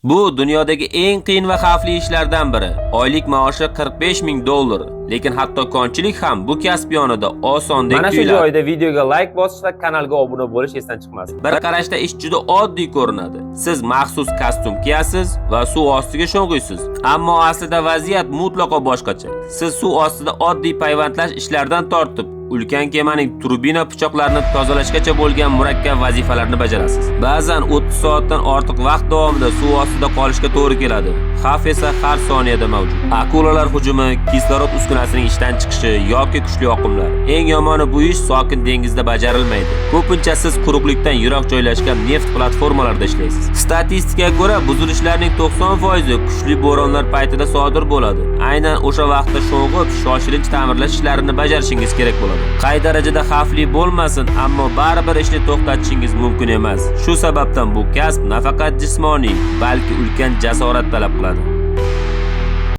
Bu dunyodagi eng qiyin va xavfli ishlardan biri. Oylik maoshi $45,000. Lekin hatto konchilik ham bu kasb yonida osondek Mana shu tuyuladi. joyda videoga like bosish va kanalga obuna bo'lish esdan chiqmasin. Bir qarashda ish juda oddiy ko'rinadi. Siz maxsus kostyum kiyasiz va suv ostiga sho'ng'iysiz. Ammo aslida vaziyat mutlaqo boshqacha. Siz suv ostida oddiy payvandlash ishlaridan tortib, ulkan kemaning turbina pichoqlarini tozalashgacha bo'lgan murakkab vazifalarni bajarasiz. Ba'zan 30 soatdan ortiq vaqt davomida suv ostida qolishga to'g'ri keladi. Xavf esa har soniyada mavjud. Akulalar hujumi, kislorod uskunasining ishdan chiqishi yoki kuchli oqimlar. Eng yomoni bu ish sokin dengizda bajarilmaydi. Ko'pincha siz quruqlikdan yiroq joylashgan neft platformalarida ishlaysiz. Statistikaga ko'ra, buzilishlarning 90% kuchli bo'ronlar paytida sodir bo'ladi. Aynan o'sha vaqtda sho'ng'ib, shoshilinch ta'mirlash ishlarini bajarishingiz kerak bo'ladi. Qay darajada xavfli bo'lmasin, ammo baribir ishni to'xtatishingiz mumkin emas. Shu sababdan bu kasb nafaqat jismoniy, balki ulkan jasorat talab qiladi.